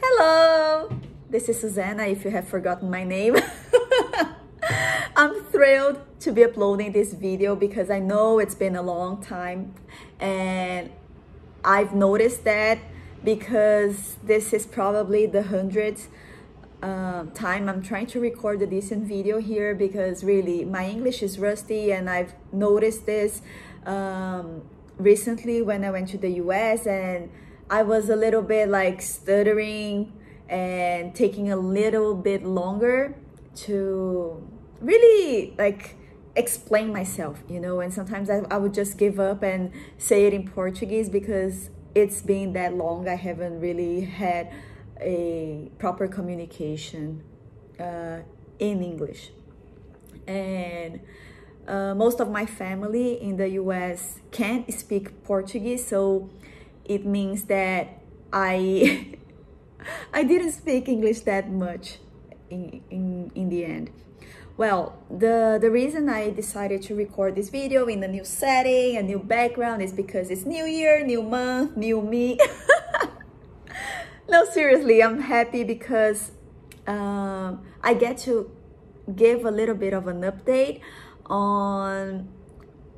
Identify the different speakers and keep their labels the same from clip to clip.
Speaker 1: Hello, this is Susanna, if you have forgotten my name. I'm thrilled to be uploading this video because I know it's been a long time, and I've noticed that because this is probably the 100th time I'm trying to record a decent video here, because really my English is rusty, and I've noticed this recently when I went to the US, and I was a little bit like stuttering and taking a little bit longer to really like explain myself, you know, and sometimes I would just give up and say it in Portuguese because it's been that long. I haven't really had a proper communication in English, and most of my family in the US can't speak Portuguese, so it means that I I didn't speak English that much in the end. Well, the reason I decided to record this video in a new setting, a new background, is because it's New Year, new month, new me. No, seriously, I'm happy because I get to give a little bit of an update on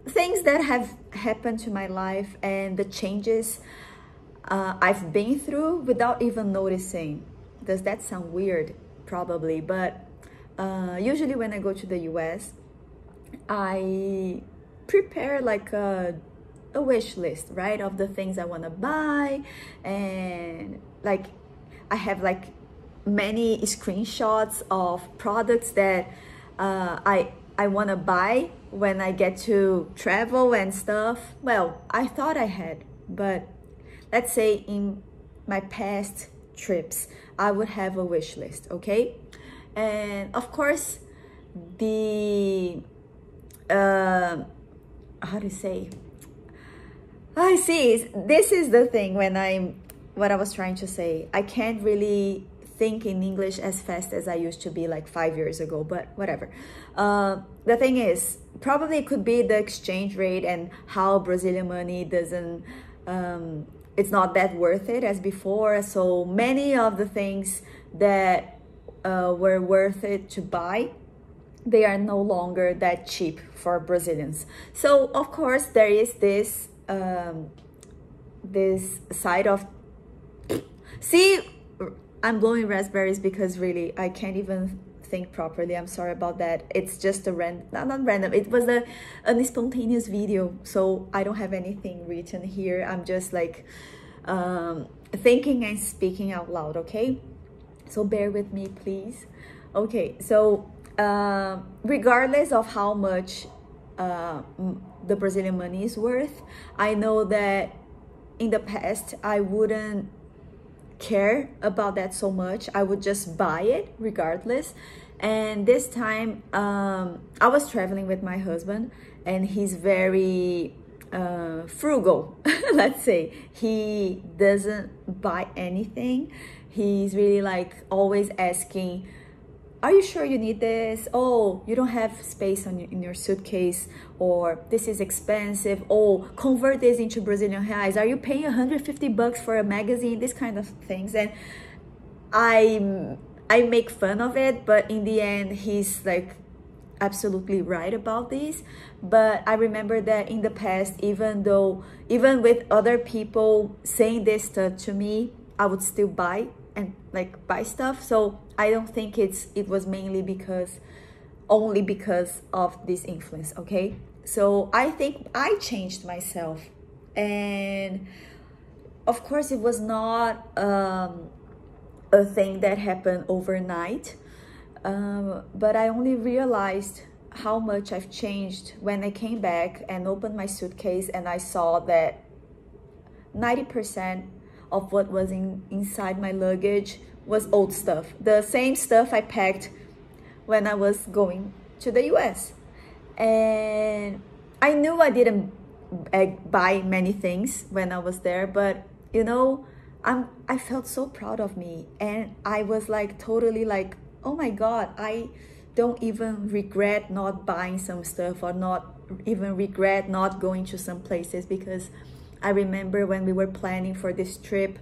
Speaker 1: things that have happened to my life and the changes I've been through without even noticing. Does that sound weird? Probably, but usually when I go to the US, I prepare like a wish list, right, of the things I want to buy, and like I have like many screenshots of products that I want to buy when I get to travel and stuff. Well, I thought I had, but let's say in my past trips, I would have a wish list, okay? And of course, the, how to say? I see, this is the thing what I was trying to say. I can't really think in English as fast as I used to be like 5 years ago, but whatever. The thing is, probably it could be the exchange rate and how Brazilian money doesn't, it's not that worth it as before. So many of the things that were worth it to buy, they are no longer that cheap for Brazilians. So of course there is this this side of, see, I'm blowing raspberries because really I can't even think properly. I'm sorry about that. It's just a not random, it was an spontaneous video, so I don't have anything written here. I'm just like thinking and speaking out loud, okay? So bear with me, please. Okay, so regardless of how much the Brazilian money is worth, I know that in the past I wouldn't care about that so much. I would just buy it regardless. And this time I was traveling with my husband, and he's very frugal. Let's say he doesn't buy anything. He's really like always asking, are you sure you need this? Oh, you don't have space in your suitcase, or this is expensive. Oh, convert this into Brazilian reais. Are you paying 150 bucks for a magazine? This kind of things. And I make fun of it, but in the end, he's like absolutely right about this. But I remember that in the past, even with other people saying this stuff to me, I would still buy stuff. So I don't think it was only because of this influence, okay? So I think I changed myself, and of course it was not a thing that happened overnight, but I only realized how much I've changed when I came back and opened my suitcase, and I saw that 90% of what was inside my luggage was old stuff. The same stuff I packed when I was going to the US. And I knew I didn't buy many things when I was there, but you know, I felt so proud of me, and I was like totally like, oh my God, I don't even regret not buying some stuff, or not even regret not going to some places, because I remember when we were planning for this trip,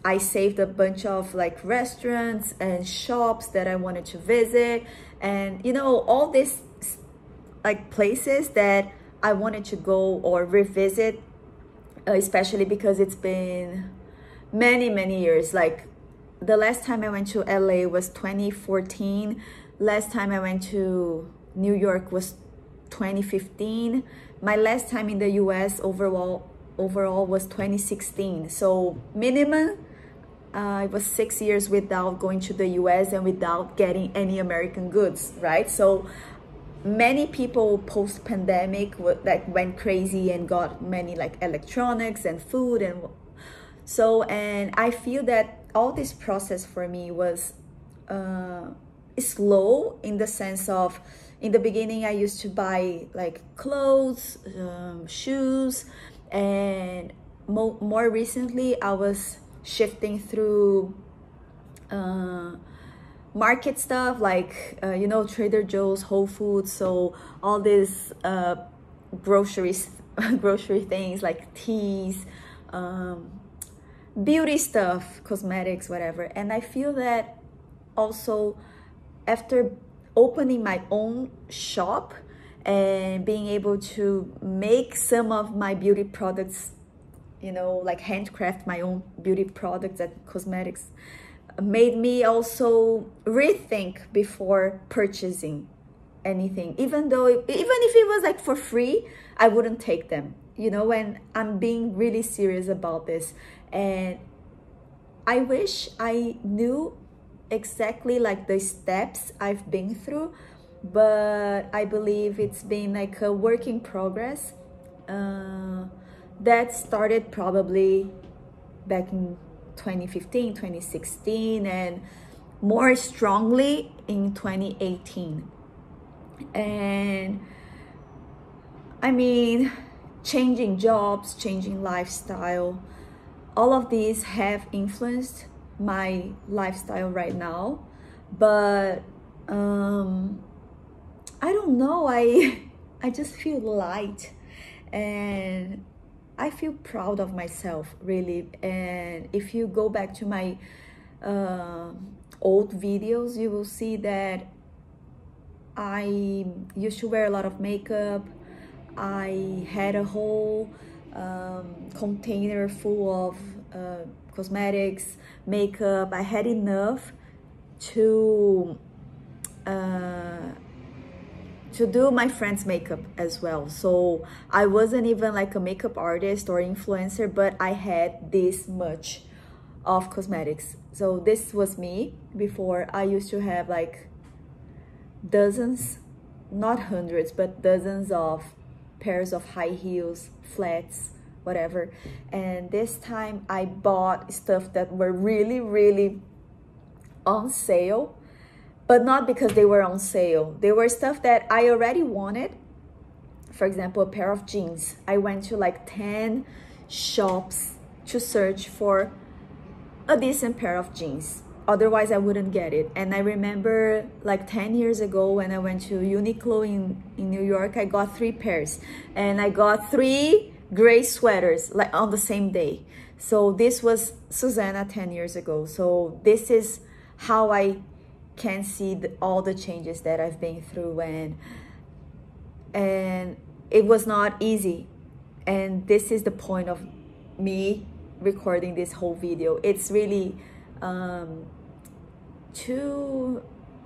Speaker 1: I saved a bunch of like restaurants and shops that I wanted to visit, and you know, all these like places that I wanted to go or revisit, especially because it's been many years. Like the last time I went to LA was 2014. Last time I went to New York was 2015. My last time in the US overall was 2016. So minimum, it was 6 years without going to the US and without getting any American goods, right? So many people post-pandemic that went crazy and got many like electronics and food and so, and I feel that all this process for me was slow, in the sense of, in the beginning I used to buy like clothes, shoes, and more recently I was shifting through market stuff, like you know, Trader Joe's, Whole Foods, so all these groceries grocery things like teas, beauty stuff, cosmetics, whatever. And I feel that also after opening my own shop and being able to make some of my beauty products, you know, like handcraft my own beauty products and cosmetics, made me also rethink before purchasing anything. Even if it was like for free, I wouldn't take them, you know. And I'm being really serious about this, and I wish I knew exactly like the steps I've been through, but I believe it's been like a work in progress that started probably back in 2015, 2016, and more strongly in 2018. And I mean, changing jobs, changing lifestyle, all of these have influenced my lifestyle right now. But I don't know, I just feel light, and I feel proud of myself, really. And if you go back to my old videos, you will see that I used to wear a lot of makeup. I had a whole container full of cosmetics, makeup. I had enough to do my friend's makeup as well. So I wasn't even like a makeup artist or influencer, but I had this much of cosmetics. So this was me before. I used to have like dozens, not hundreds, but dozens of pairs of high heels, flats, whatever. And this time I bought stuff that were really on sale, but not because they were on sale. They were stuff that I already wanted. For example, a pair of jeans. I went to like 10 shops to search for a decent pair of jeans. Otherwise, I wouldn't get it. And I remember like 10 years ago when I went to Uniqlo in New York, I got 3 pairs. And I got 3 gray sweaters like on the same day. So this was Susanna 10 years ago. So this is how I can see all the changes that I've been through, and it was not easy. And this is the point of me recording this whole video. It's really to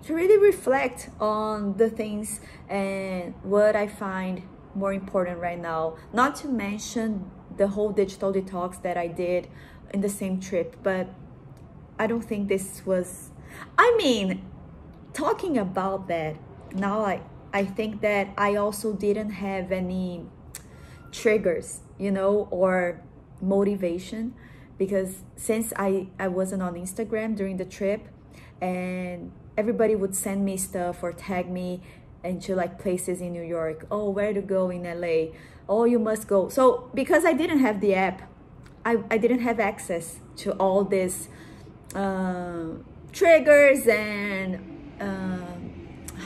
Speaker 1: really reflect on the things and what I find more important right now. Not to mention the whole digital detox that I did in the same trip, but I don't think this was, I mean, talking about that, now I think that I also didn't have any triggers, you know, or motivation, because since I wasn't on Instagram during the trip, and everybody would send me stuff or tag me into like places in New York. Oh, where to go in LA? Oh, you must go. So because I didn't have the app, I didn't have access to all this triggers and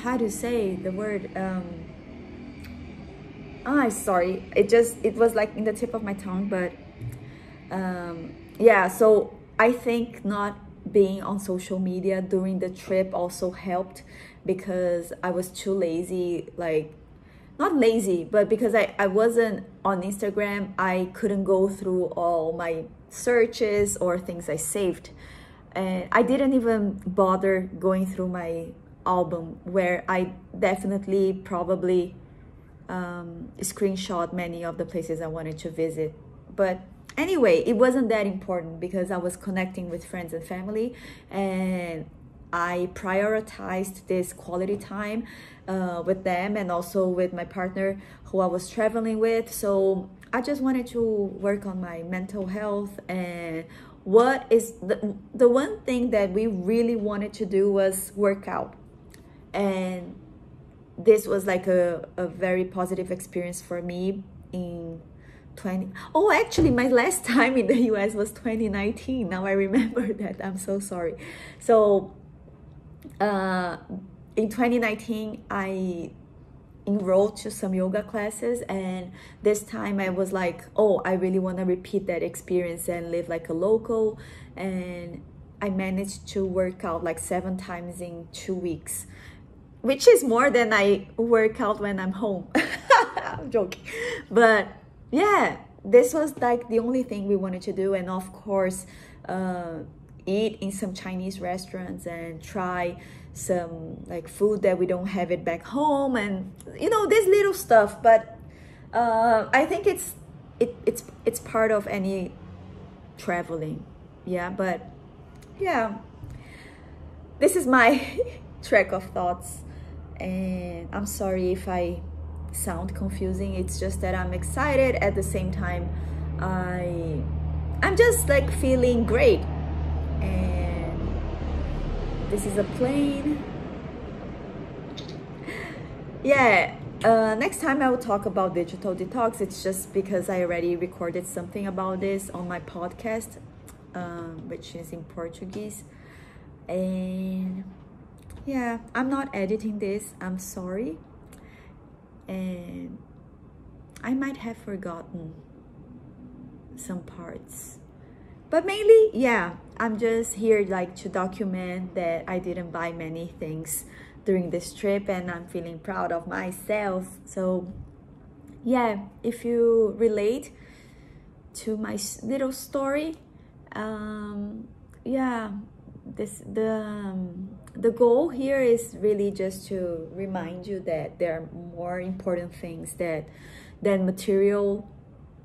Speaker 1: how to say the word, sorry, it was like in the tip of my tongue, but yeah, so I think not being on social media during the trip also helped, because I was too lazy, like not lazy, but because I wasn't on Instagram, I couldn't go through all my searches or things I saved. And I didn't even bother going through my album, where I definitely probably screenshot many of the places I wanted to visit. But anyway, it wasn't that important because I was connecting with friends and family, and I prioritized this quality time with them, and also with my partner who I was traveling with. So I just wanted to work on my mental health. And what is the one thing that we really wanted to do was work out. And this was like a very positive experience for me in 20. Oh, actually, my last time in the US was 2019. Now I remember that. I'm so sorry. So in 2019, I enrolled to some yoga classes, and this time I was like, oh, I really want to repeat that experience and live like a local. And I managed to work out like 7 times in 2 weeks, which is more than I work out when I'm home. I'm joking. But yeah, this was like the only thing we wanted to do. And of course, eat in some Chinese restaurants and try some like food that we don't have it back home, and you know, this little stuff. But I think it's part of any traveling. Yeah, but yeah, this is my track of thoughts, and I'm sorry if I sound confusing. It's just that I'm excited at the same time. I'm just like feeling great. And this is a plane. Yeah, next time I will talk about digital detox. It's just because I already recorded something about this on my podcast, which is in Portuguese. And yeah, I'm not editing this, I'm sorry. And I might have forgotten some parts, but mainly, yeah, I'm just here like to document that I didn't buy many things during this trip, and I'm feeling proud of myself. So yeah, if you relate to my little story, yeah, the goal here is really just to remind you that there are more important things than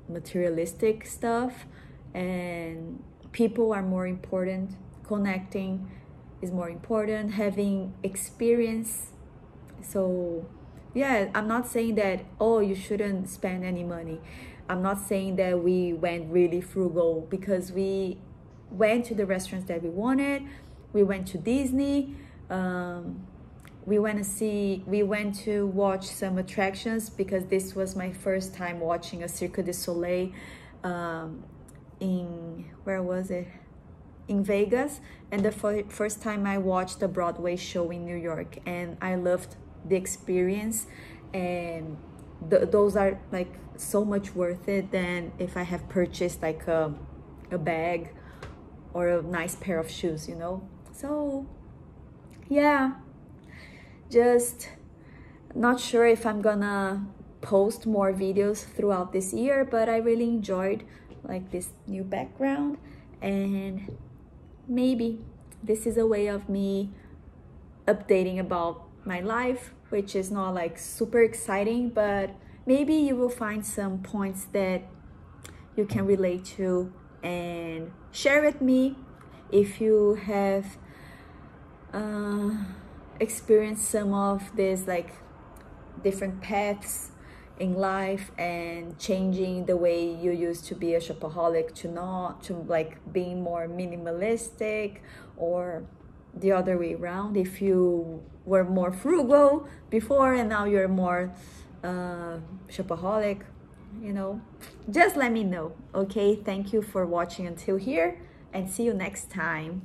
Speaker 1: materialistic stuff, and people are more important, connecting is more important, having experience. So yeah, I'm not saying that, oh, you shouldn't spend any money. I'm not saying that we went really frugal, because we went to the restaurants that we wanted. We went to Disney. We went to watch some attractions, because this was my first time watching a Cirque du Soleil where was it? In Vegas. And the first time I watched a Broadway show in New York, and I loved the experience. And those are like so much worth it than if I have purchased like a bag or a nice pair of shoes, you know. So yeah, just not sure if I'm gonna post more videos throughout this year, but I really enjoyed like this new background, and maybe this is a way of me updating about my life, which is not like super exciting, but maybe you will find some points that you can relate to and share with me if you have experienced some of this like different paths in life, and changing the way you used to be a shopaholic to like being more minimalistic, or the other way around, if you were more frugal before and now you're more shopaholic, you know. Just let me know. Okay, thank you for watching until here, and see you next time.